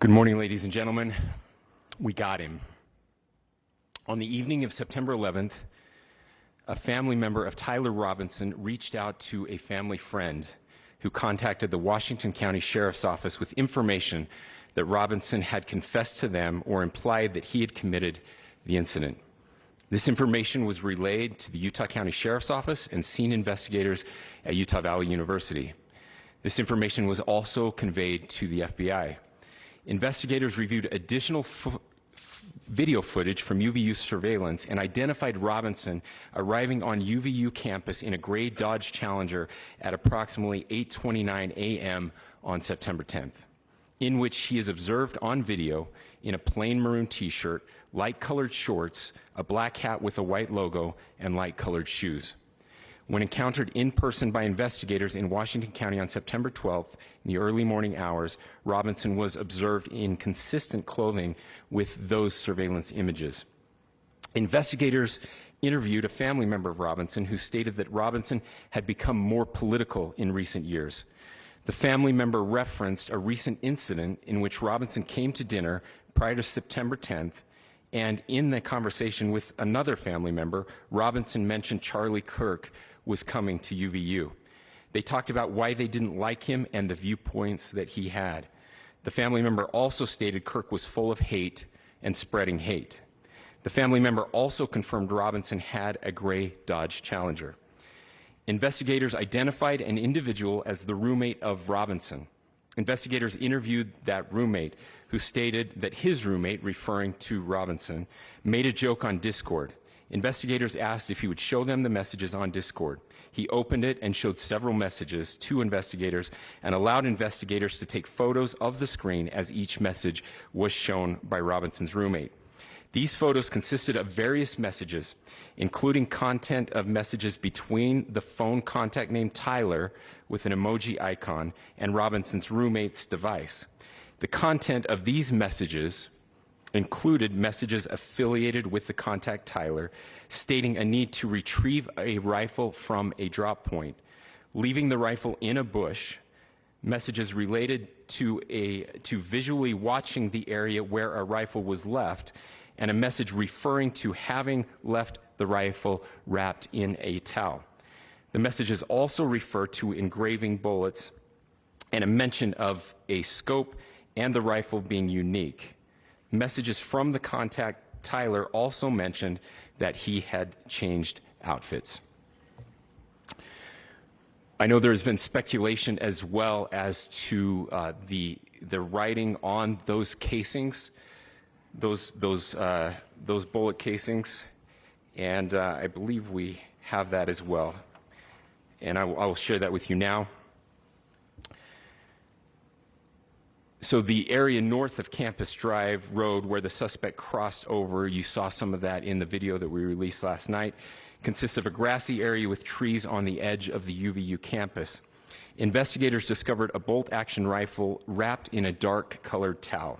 Good morning, ladies and gentlemen. We got him. On the evening of September 11th, a family member of Tyler Robinson reached out to a family friend who contacted the Washington County Sheriff's Office with information that Robinson had confessed to them or implied that he had committed the incident. This information was relayed to the Utah County Sheriff's Office and scene investigators at Utah Valley University. This information was also conveyed to the FBI. Investigators reviewed additional video footage from UVU surveillance and identified Robinson arriving on UVU campus in a gray Dodge Challenger at approximately 8:29 a.m. on September 10th, in which he is observed on video in a plain maroon t-shirt, light-colored shorts, a black hat with a white logo, and light-colored shoes. When encountered in person by investigators in Washington County on September 12th in the early morning hours, Robinson was observed in consistent clothing with those surveillance images. Investigators interviewed a family member of Robinson who stated that Robinson had become more political in recent years. The family member referenced a recent incident in which Robinson came to dinner prior to September 10th, and in the conversation with another family member, Robinson mentioned Charlie Kirk was coming to UVU. They talked about why they didn't like him and the viewpoints that he had. The family member also stated Kirk was full of hate and spreading hate. The family member also confirmed Robinson had a gray Dodge Challenger. Investigators identified an individual as the roommate of Robinson. Investigators interviewed that roommate, who stated that his roommate, referring to Robinson, made a joke on Discord. Investigators asked if he would show them the messages on Discord. He opened it and showed several messages to investigators and allowed investigators to take photos of the screen as each message was shown by Robinson's roommate. These photos consisted of various messages, including content of messages between the phone contact named Tyler with an emoji icon and Robinson's roommate's device. The content of these messages included messages affiliated with the contact Tyler, stating a need to retrieve a rifle from a drop point, leaving the rifle in a bush, messages related to visually watching the area where a rifle was left, and a message referring to having left the rifle wrapped in a towel. The messages also refer to engraving bullets and a mention of a scope and the rifle being unique. Messages from the contact Tyler also mentioned that he had changed outfits. I know there's been speculation as well as to the writing on those casings, those bullet casings, and I believe we have that as well. And I will share that with you now. So the area north of Campus Drive Road where the suspect crossed over, you saw some of that in the video that we released last night, consists of a grassy area with trees on the edge of the UVU campus. Investigators discovered a bolt-action rifle wrapped in a dark-colored towel.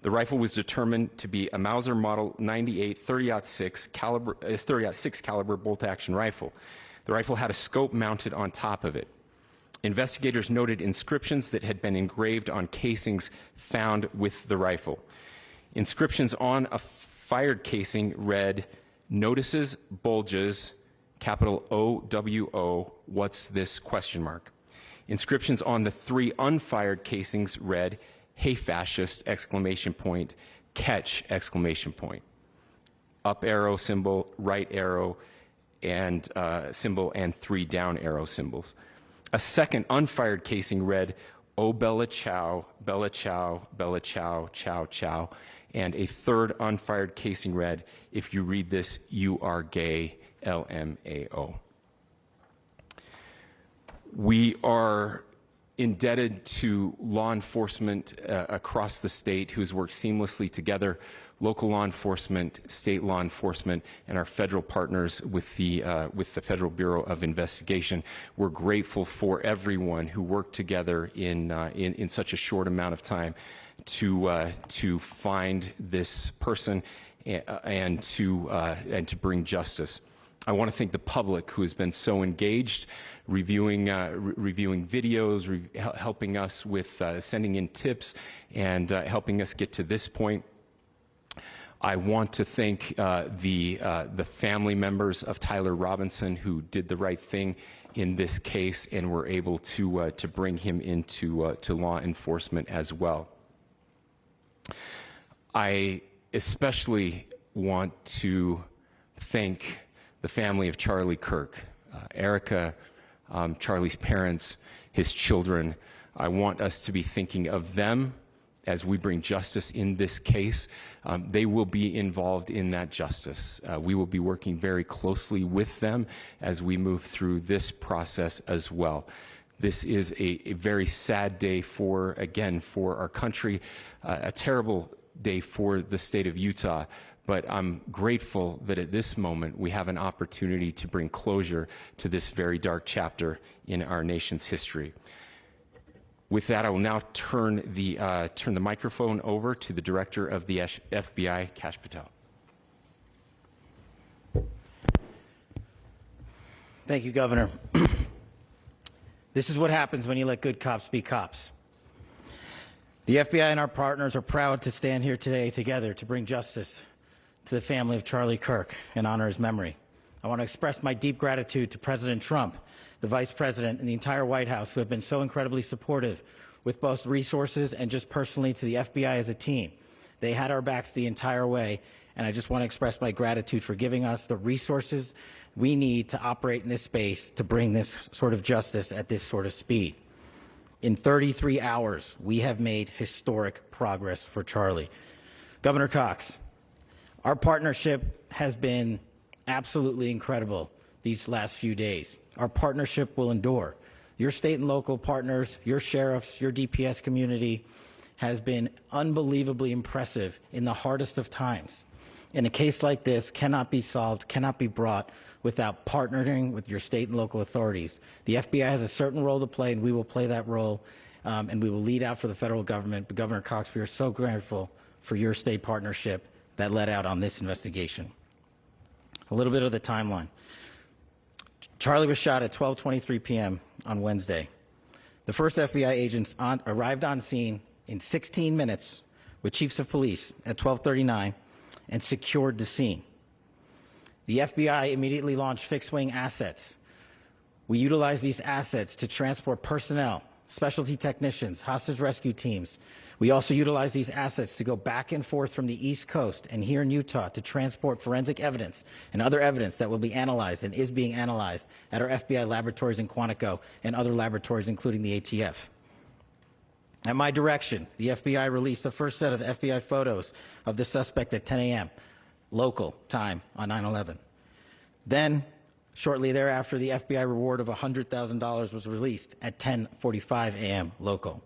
The rifle was determined to be a Mauser Model 98 30-06 caliber bolt-action rifle. The rifle had a scope mounted on top of it. Investigators noted inscriptions that had been engraved on casings found with the rifle. Inscriptions on a fired casing read, "Notices, bulges, capital OWO, what's this?" ? Inscriptions on the 3 unfired casings read, "Hey fascist!" ! Catch! ! Up arrow symbol, right arrow and symbol, and 3 down arrow symbols. A second unfired casing read, "Oh Bella Chow, Bella Chow, Bella Chow, Chow Chow," and a third unfired casing read, "If you read this, you are gay, LMAO." We are indebted to law enforcement across the state who's worked seamlessly together, local law enforcement, state law enforcement, and our federal partners with the Federal Bureau of Investigation. We're grateful for everyone who worked together in such a short amount of time to find this person and to bring justice. I want to thank the public who has been so engaged, reviewing videos, helping us with sending in tips, and helping us get to this point. I want to thank the family members of Tyler Robinson who did the right thing in this case and were able to bring him into to law enforcement as well. I especially want to thank the family of Charlie Kirk, Erica, Charlie's parents, his children. I want us to be thinking of them as we bring justice in this case. They will be involved in that justice. We will be working very closely with them as we move through this process as well. This is a very sad day for our country, a terrible day for the state of Utah, but I'm grateful that at this moment we have an opportunity to bring closure to this very dark chapter in our nation's history. With that, I will now turn the microphone over to the Director of the FBI, Kashyap Patel. Thank you, Governor. This is what happens when you let good cops be cops. The FBI and our partners are proud to stand here today together to bring justice to the family of Charlie Kirk and honor his memory. I want to express my deep gratitude to President Trump, the Vice President, and the entire White House who have been so incredibly supportive with both resources and just personally to the FBI as a team. They had our backs the entire way, and I just want to express my gratitude for giving us the resources we need to operate in this space to bring this sort of justice at this sort of speed. In 33 hours, we have made historic progress for Charlie. Governor Cox, our partnership has been absolutely incredible these last few days. Our partnership will endure. Your state and local partners, your sheriffs, your DPS community has been unbelievably impressive in the hardest of times. And a case like this cannot be solved, cannot be brought without partnering with your state and local authorities. The FBI has a certain role to play, and we will play that role, and we will lead out for the federal government. But Governor Cox, we are so grateful for your state partnership that led out on this investigation. A little bit of the timeline. Charlie was shot at 12:23 p.m. on Wednesday. The first FBI agents arrived on scene in 16 minutes with chiefs of police at 12:39 and secured the scene. The FBI immediately launched fixed-wing assets. We utilized these assets to transport personnel, specialty technicians, hostage rescue teams. We also utilized these assets to go back and forth from the East Coast and here in Utah to transport forensic evidence and other evidence that will be analyzed and is being analyzed at our FBI laboratories in Quantico and other laboratories, including the ATF. At my direction, the FBI released the first set of FBI photos of the suspect at 10 a.m. local time on 9/11. Then, shortly thereafter, the FBI reward of $100,000 was released at 10:45 a.m. local.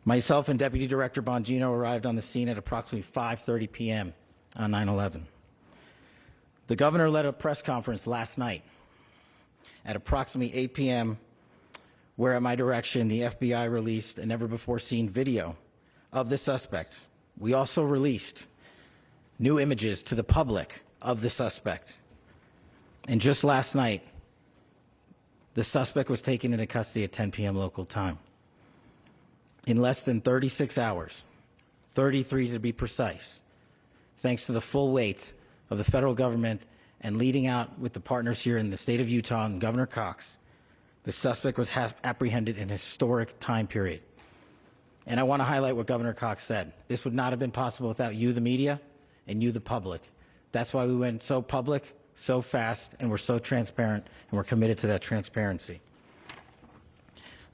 Myself and Deputy Director Bongino arrived on the scene at approximately 5:30 p.m. on 9/11. The governor led a press conference last night at approximately 8 p.m., where at my direction, the FBI released a never-before-seen video of the suspect. We also released new images to the public of the suspect. And just last night, the suspect was taken into custody at 10 p.m. local time. In less than 36 hours, 33 to be precise, thanks to the full weight of the federal government and leading out with the partners here in the state of Utah and Governor Cox, the suspect was apprehended in a historic time period. And I want to highlight what Governor Cox said. This would not have been possible without you, the media, and you, the public. That's why we went so public, so fast, and we're so transparent, and we're committed to that transparency.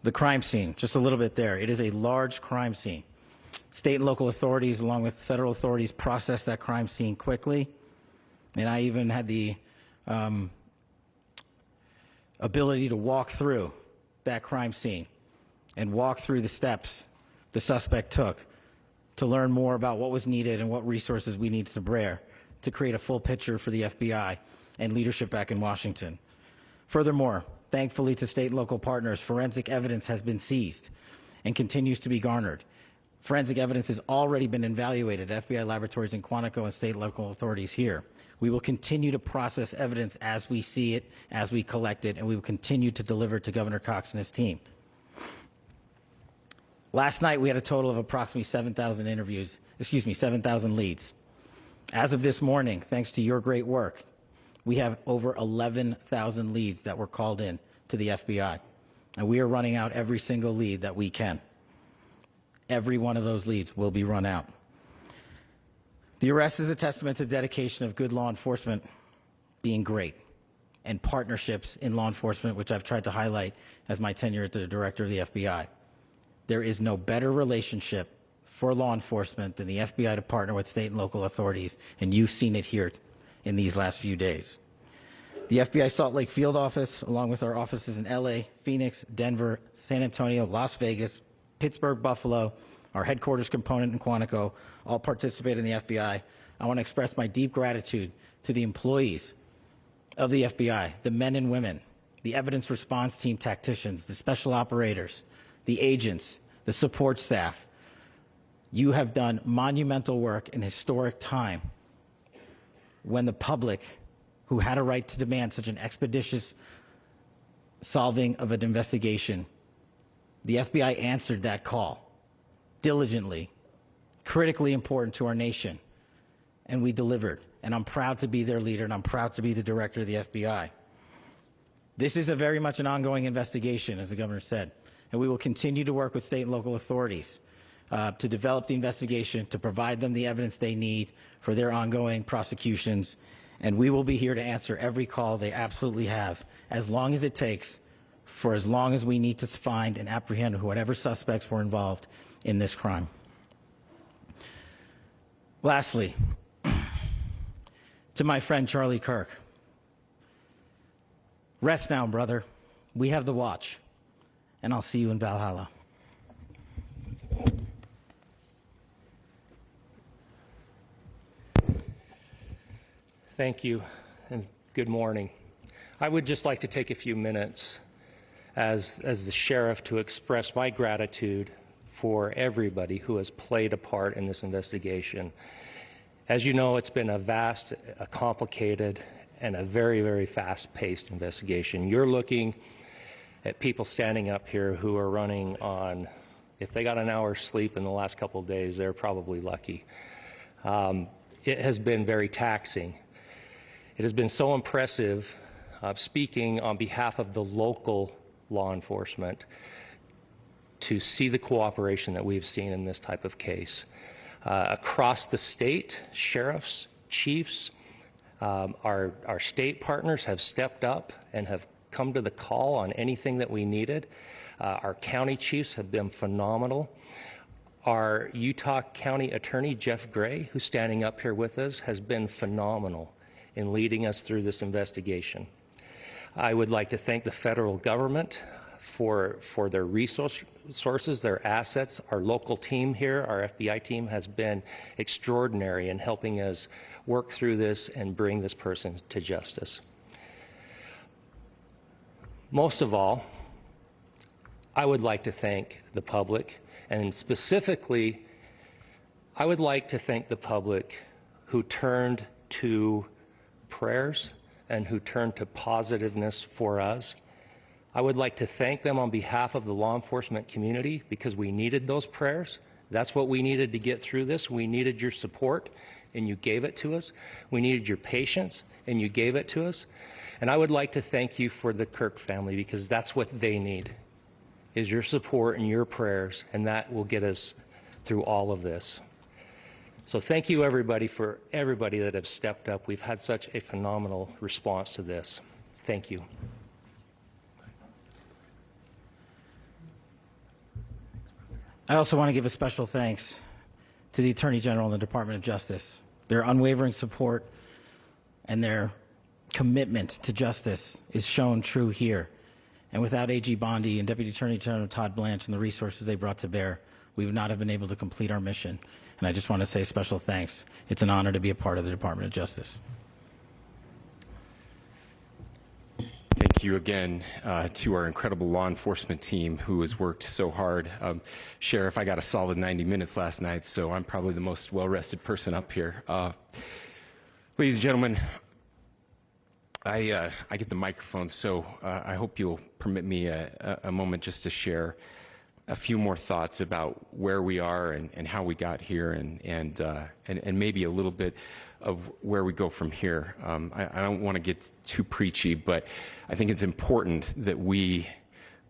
The crime scene, just a little bit there. It is a large crime scene. State and local authorities, along with federal authorities, processed that crime scene quickly. And I even had the ability to walk through that crime scene and walk through the steps the suspect took to learn more about what was needed and what resources we needed to bear to create a full picture for the FBI and leadership back in Washington. Furthermore, thankfully to state and local partners, forensic evidence has been seized and continues to be garnered Forensic evidence has already been evaluated at FBI laboratories in Quantico and state and local authorities here. We will continue to process evidence as we see it, as we collect it, and we will continue to deliver it to Governor Cox and his team. Last night, we had a total of approximately 7,000 leads. As of this morning, thanks to your great work, we have over 11,000 leads that were called in to the FBI. And we are running out every single lead that we can. Every one of those leads will be run out. The arrest is a testament to the dedication of good law enforcement being great and partnerships in law enforcement, which I've tried to highlight as my tenure as the director of the FBI. There is no better relationship for law enforcement than the FBI to partner with state and local authorities, and you've seen it here in these last few days. The FBI Salt Lake Field Office, along with our offices in LA, Phoenix, Denver, San Antonio, Las Vegas, Pittsburgh, Buffalo, our headquarters component in Quantico, all participate in the FBI. I want to express my deep gratitude to the employees of the FBI, the men and women, the evidence response team tacticians, the special operators, the agents, the support staff. You have done monumental work in historic time when the public, who had a right to demand such an expeditious solving of an investigation, the FBI answered that call diligently, critically important to our nation, and we delivered. And I'm proud to be their leader, and I'm proud to be the director of the FBI. This is very much an ongoing investigation, as the governor said, and we will continue to work with state and local authorities to develop the investigation, to provide them the evidence they need for their ongoing prosecutions, and we will be here to answer every call they absolutely have, as long as it takes, for as long as we need to find and apprehend whatever suspects were involved in this crime. Lastly, to my friend Charlie Kirk, rest now, brother. We have the watch, and I'll see you in Valhalla. Thank you, and good morning. I would just like to take a few minutes as the sheriff to express my gratitude for everybody who has played a part in this investigation. As you know, it's been a vast, a complicated, and a very, very fast-paced investigation. You're looking at people standing up here who are running on, if they got an hour's sleep in the last couple of days, they're probably lucky. It has been very taxing. It has been so impressive, speaking on behalf of the local law enforcement, to see the cooperation that we've seen in this type of case. Across the state, sheriffs, chiefs, our state partners have stepped up and have come to the call on anything that we needed. Our county chiefs have been phenomenal. Our Utah County Attorney, Jeff Gray, who's standing up here with us, has been phenomenal in leading us through this investigation. I would like to thank the federal government for their resources, their assets. Our local team here, our FBI team, has been extraordinary in helping us work through this and bring this person to justice. Most of all, I would like to thank the public, and specifically, I would like to thank the public who turned to prayers and who turned to positiveness for us. I would like to thank them on behalf of the law enforcement community, because we needed those prayers. That's what we needed to get through this. We needed your support, and you gave it to us. We needed your patience, and you gave it to us. And I would like to thank you for the Kirk family, because that's what they need, is your support and your prayers, and that will get us through all of this. So thank you, everybody, for everybody that have stepped up. We've had such a phenomenal response to this. Thank you. I also want to give a special thanks to the Attorney General and the Department of Justice. Their unwavering support and their commitment to justice is shown true here. And without AG Bondi and Deputy Attorney General Todd Blanche and the resources they brought to bear, we would not have been able to complete our mission. And I just want to say special thanks. It's an honor to be a part of the Department of Justice. Thank thank you again to our incredible law enforcement team who has worked so hard. Sheriff, I got a solid 90 minutes last night, so I'm probably the most well-rested person up here. Ladies and gentlemen, I get the microphone, so I hope you'll permit me a moment just to share a few more thoughts about where we are and how we got here, and maybe a little bit of where we go from here. I don't want to get too preachy, but I think it's important that we,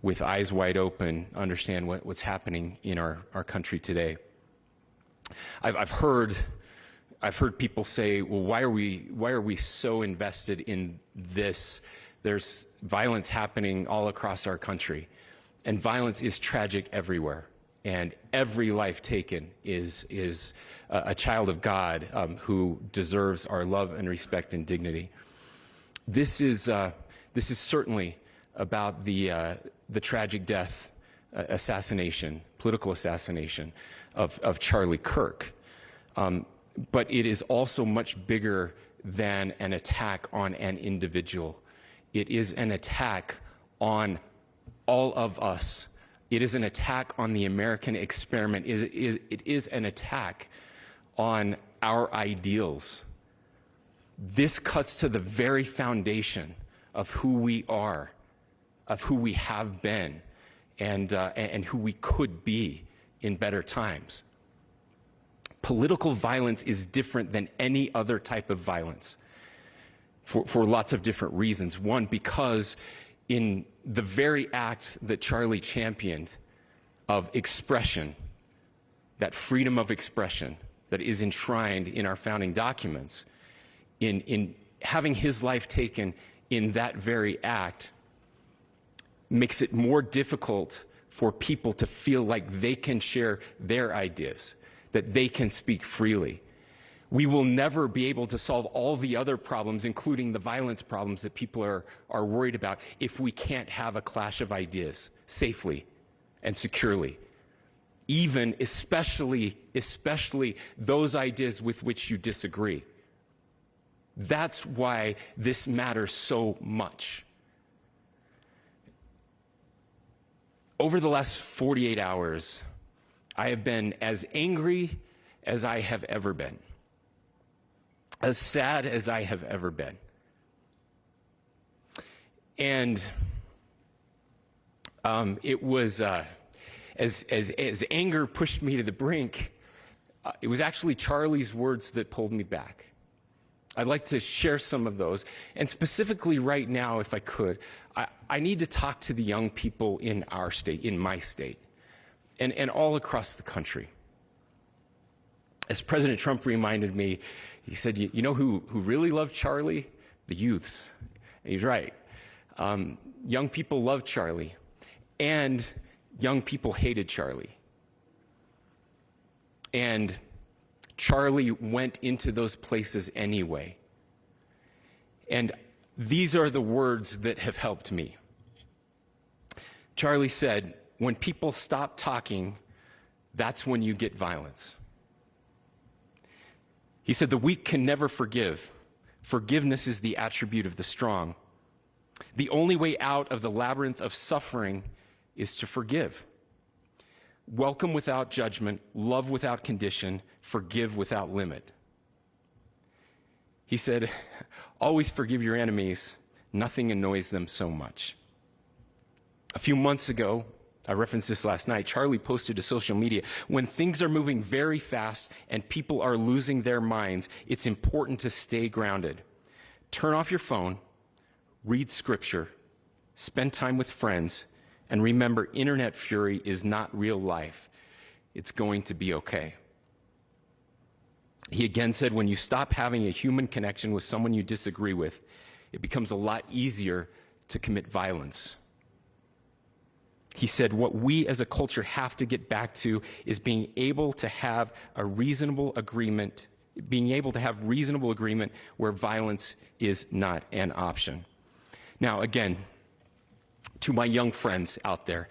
with eyes wide open, understand what's happening in our country today. I've heard people say, well, why are we so invested in this? There's violence happening all across our country, and violence is tragic everywhere. And every life taken is a child of God who deserves our love and respect and dignity. This is certainly about the tragic death, political assassination of Charlie Kirk. But it is also much bigger than an attack on an individual. It is an attack on all of us. It is an attack on the American experiment. It is an attack on our ideals. This cuts to the very foundation of who we are, of who we have been, and who we could be in better times. Political violence is different than any other type of violence for lots of different reasons. One, because in the very act that Charlie championed of expression, that freedom of expression that is enshrined in our founding documents, in having his life taken in that very act, makes it more difficult for people to feel like they can share their ideas, that they can speak freely. We will never be able to solve all the other problems, including the violence problems that people are worried about, if we can't have a clash of ideas safely and securely. Especially those ideas with which you disagree. That's why this matters so much. Over the last 48 hours, I have been as angry as I have ever been, as sad as I have ever been. And it was, as anger pushed me to the brink, it was actually Charlie's words that pulled me back. I'd like to share some of those. And specifically right now, if I could, I need to talk to the young people in our state, in my state, and all across the country. As President Trump reminded me, he said, you know who really loved Charlie? The youths. And he's right. Young people loved Charlie, and young people hated Charlie. And Charlie went into those places anyway. And these are the words that have helped me. Charlie said, when people stop talking, that's when you get violence. He said, the weak can never forgive. Forgiveness is the attribute of the strong. The only way out of the labyrinth of suffering is to forgive. Welcome without judgment, love without condition, forgive without limit. He said, always forgive your enemies. Nothing annoys them so much. A few months ago, I referenced this last night, Charlie posted to social media, when things are moving very fast and people are losing their minds, it's important to stay grounded. Turn off your phone, read scripture, spend time with friends, and remember, internet fury is not real life. It's going to be okay. He again said, when you stop having a human connection with someone you disagree with, it becomes a lot easier to commit violence. He said, what we as a culture have to get back to is being able to have a reasonable agreement, where violence is not an option. Now, again, to my young friends out there,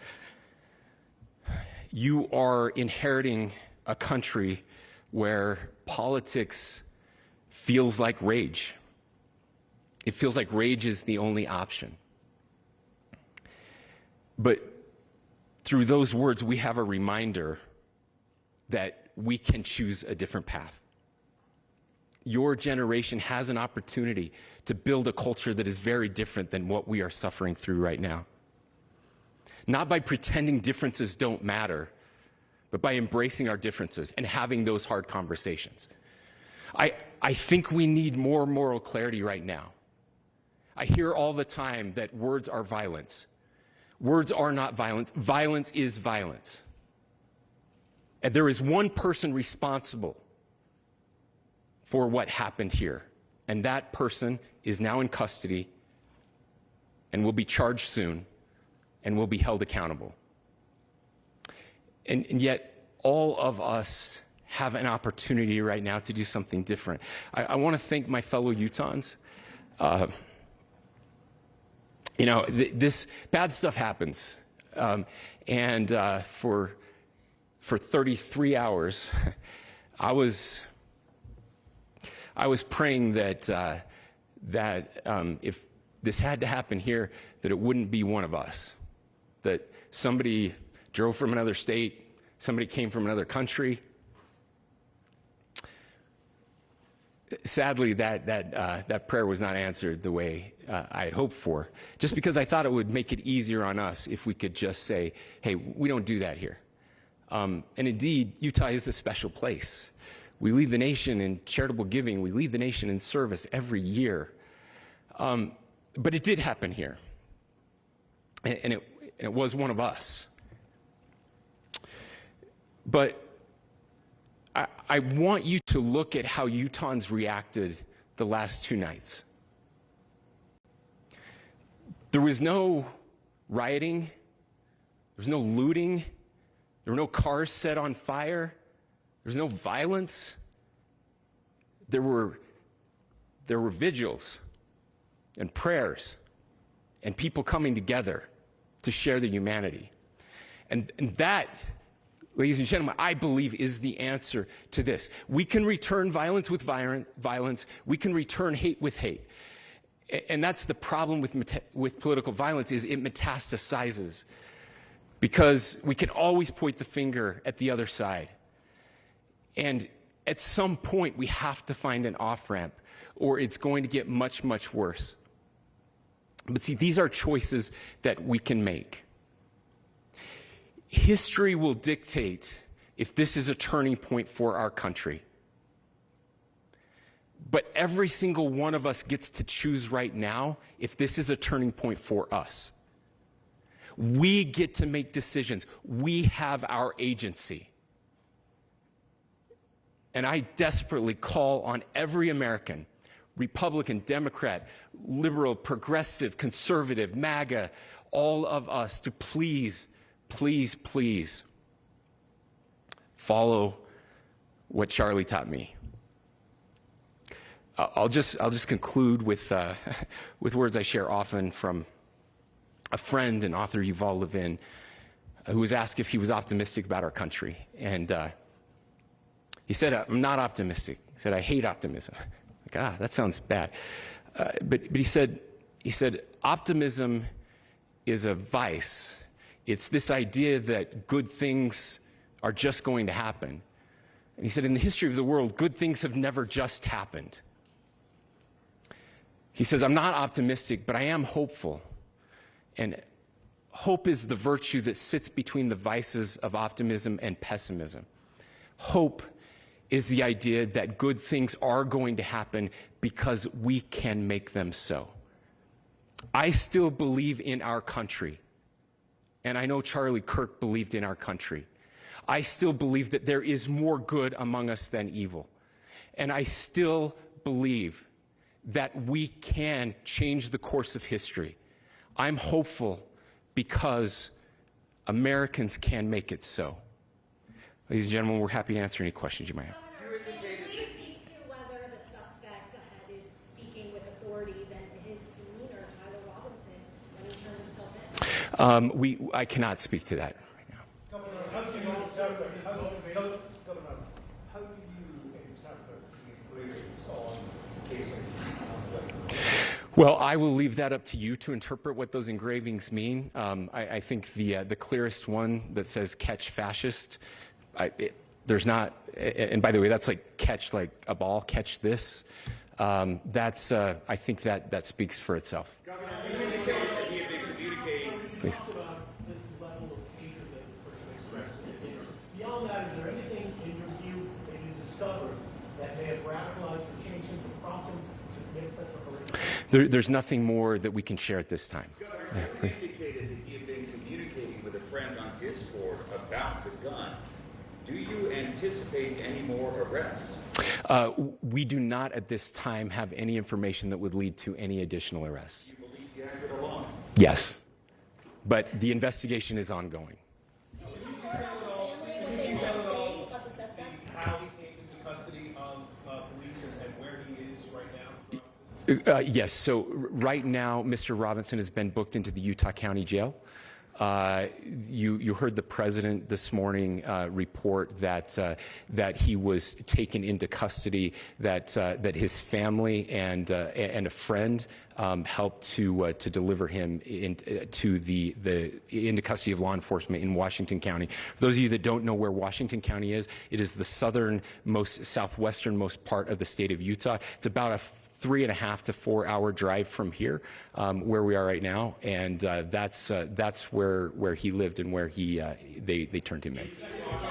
you are inheriting a country where politics feels like rage. It feels like rage is the only option. But through those words, we have a reminder that we can choose a different path. Your generation has an opportunity to build a culture that is very different than what we are suffering through right now. Not by pretending differences don't matter, but by embracing our differences and having those hard conversations. I think we need more moral clarity right now. I hear all the time that words are violence. Words are not violence. Violence is violence. And there is one person responsible for what happened here. And that person is now in custody and will be charged soon and will be held accountable. And yet, all of us have an opportunity right now to do something different. I want to thank my fellow Utahns. This bad stuff happens. For 33 hours, I was praying that if this had to happen here, that it wouldn't be one of us. That somebody drove from another state, somebody came from another country. Sadly, that prayer was not answered the way I had hoped for, just because I thought it would make it easier on us if we could just say, hey, we don't do that here. And indeed, Utah is a special place. We lead the nation in charitable giving. We lead the nation in service every year. But it did happen here. And it was one of us. But I want you to look at how Utahns reacted the last 2 nights. There was no rioting. There was no looting. There were no cars set on fire. There was no violence. There were vigils and prayers and people coming together to share the humanity. And that, ladies and gentlemen, I believe is the answer to this. We can return violence with violence. We can return hate with hate. And that's the problem with political violence, is it metastasizes. Because we can always point the finger at the other side. And at some point, we have to find an off-ramp, or it's going to get much, much worse. But see, these are choices that we can make. History will dictate if this is a turning point for our country. But every single one of us gets to choose right now if this is a turning point for us. We get to make decisions. We have our agency. And I desperately call on every American, Republican, Democrat, liberal, progressive, conservative, MAGA, all of us to please, please, please follow what Charlie taught me. I'll just conclude with words I share often from a friend and author, Yuval Levin, who was asked if he was optimistic about our country. And he said, I'm not optimistic. He said, I hate optimism. Like, that sounds bad. But he said, optimism is a vice. It's this idea that good things are just going to happen. And he said, in the history of the world, good things have never just happened. He says, I'm not optimistic, but I am hopeful. And hope is the virtue that sits between the vices of optimism and pessimism. Hope is the idea that good things are going to happen because we can make them so. I still believe in our country. And I know Charlie Kirk believed in our country. I still believe that there is more good among us than evil. And I still believe that we can change the course of history. I'm hopeful because Americans can make it so. Ladies and gentlemen, we're happy to answer any questions you might have. Please speak to whether the suspect is speaking with authorities and his demeanor, Tyler Robinson, when he turned himself in. I cannot speak to that right now. Governor, how do you interpret the inclusions on casing? Well, I will leave that up to you to interpret what those engravings mean. I think the clearest one that says "catch fascist," there's not, and by the way, that's like catch like a ball, catch this. That's I think that speaks for itself. Governor, you indicated that he had been communicating. Please. Talk about this level of hatred that this person expressed. Beyond that, is there anything in your view that you discovered that may have radicalized or changed him to prompt him to commit such a horrific? There's nothing more that we can share at this time. Governor, you indicated that he had been communicating with a friend on Discord about the gun. Do you anticipate any more arrests? We do not at this time have any information that would lead to any additional arrests. Do you believe he acted alone? Yes, but the investigation is ongoing. How he came into custody of police and where he is right now? Yes, so right now, Mr. Robinson has been booked into the Utah County Jail. You heard the president this morning report that he was taken into custody, that his family and a friend helped to deliver him into custody of law enforcement in Washington County. For those of you that don't know where Washington County is, it is the southwesternmost part of the state of Utah. It's about a 3.5 to 4 hour drive from here, where we are right now, and that's where he lived and where they turned him in.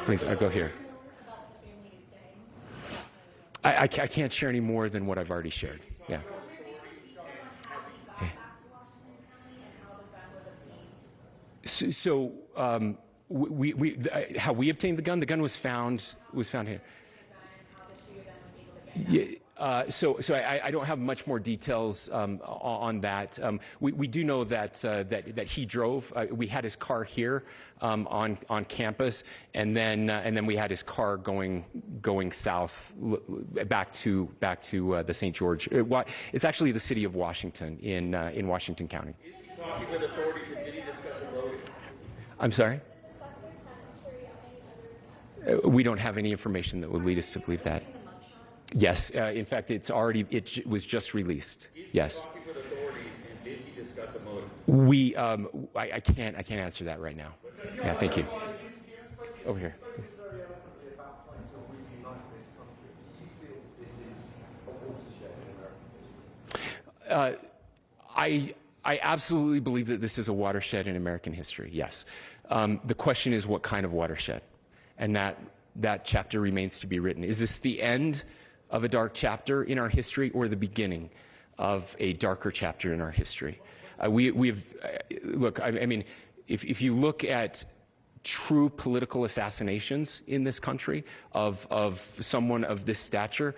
Please, go here. I can't share any more than what I've already shared. Yeah. So how we obtained the gun? The gun was found here. Yeah. So I don't have much more details on that. We do know that he drove. We had his car here on campus, and then we had his car going south back to the St. George. It's actually the city of Washington in Washington County. Is he talking with authorities and did he discuss a motive? I'm sorry? We don't have any information that would lead us to believe that. Yes, in fact, it was just released. Yes. Is he talking with authorities and did he discuss a motive? I can't answer that right now. Yeah, thank you. Over here. I absolutely believe that this is a watershed in American history. Yes. The question is, what kind of watershed? And that chapter remains to be written. Is this the end of a dark chapter in our history, or the beginning of a darker chapter in our history? Look, I mean, if you look at true political assassinations in this country of someone of this stature,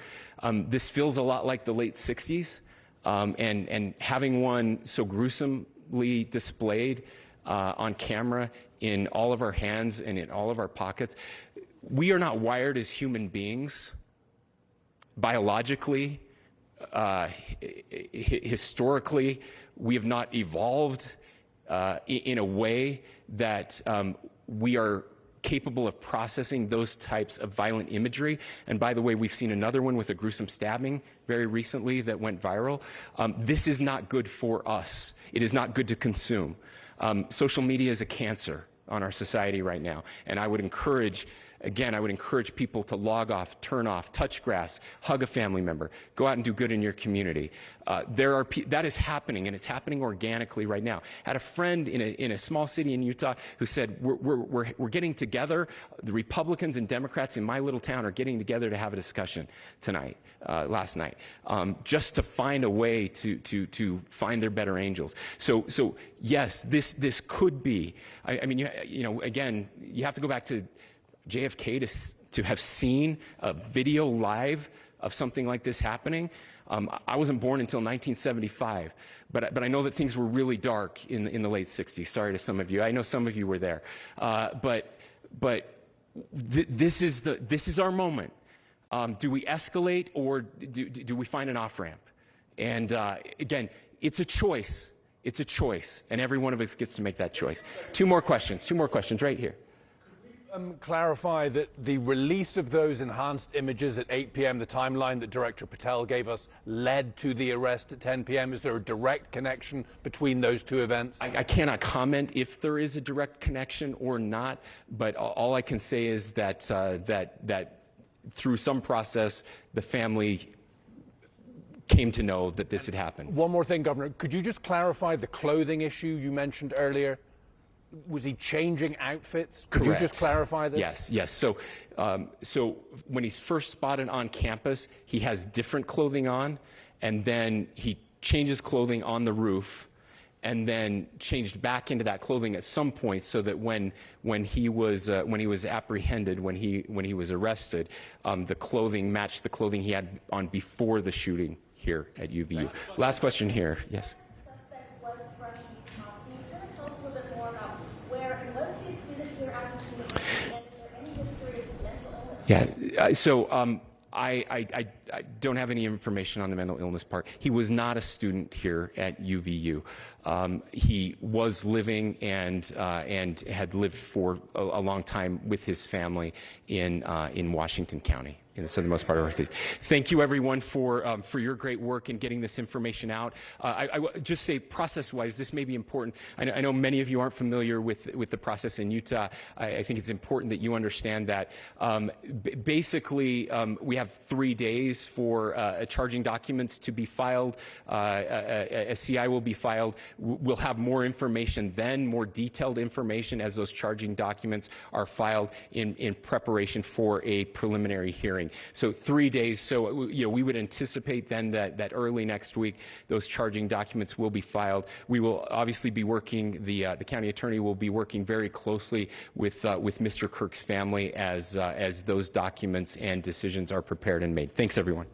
this feels a lot like the late 60s, and having one so gruesomely displayed on camera in all of our hands and in all of our pockets. We are not wired as human beings biologically, historically. We have not evolved in a way that we are capable of processing those types of violent imagery. And by the way, we've seen another one with a gruesome stabbing very recently that went viral. This is not good for us. It is not good to consume. Social media is a cancer on our society right now. And I would encourage people to log off, turn off, touch grass, hug a family member, go out and do good in your community. That is happening, and it's happening organically right now. I had a friend in a small city in Utah who said, we're getting together, the Republicans and Democrats in my little town are getting together to have a discussion tonight, last night, just to find a way to find their better angels. So yes, this could be, I mean, again, you have to go back to JFK to have seen a video live of something like this happening. I wasn't born until 1975, but I know that things were really dark in the late 60s. Sorry to some of you. I know some of you were there. But this is our moment. Do we escalate, or do we find an off-ramp? And again, it's a choice. It's a choice, and every one of us gets to make that choice. Two more questions right here. Clarify that the release of those enhanced images at 8 p.m., the timeline that Director Patel gave us, led to the arrest at 10 p.m. Is there a direct connection between those two events? I cannot comment if there is a direct connection or not, but all I can say is that that through some process, the family came to know that this had happened. One more thing, Governor. Could you just clarify the clothing issue you mentioned earlier? Was he changing outfits? Could Correct. you just clarify this? Yes. So when he's first spotted on campus, he has different clothing on, and then he changes clothing on the roof, and then changed back into that clothing at some point, so that when he was apprehended, when he was arrested, the clothing matched the clothing he had on before the shooting here at UVU. Last question here. Yes. Suspect was from Utah. Can you kind of tell us a little bit more about where, and was he a student here at the student, and is there any history of mental illness? Yeah. So I don't have any information on the mental illness part. He was not a student here at UVU. He was living and had lived for a long time with his family in Washington County, in the southernmost part of our state. Thank you, everyone, for your great work in getting this information out. I will just say, process-wise, this may be important. I know many of you aren't familiar with the process in Utah. I think it's important that you understand that. Basically, we have 3 days for charging documents to be filed. A CI will be filed. We'll have more information then, more detailed information as those charging documents are filed in preparation for a preliminary hearing. So 3 days. So we would anticipate then that early next week those charging documents will be filed. We will obviously be working. The county attorney will be working very closely with Mr. Kirk's family as those documents and decisions are prepared and made. Thanks, everyone.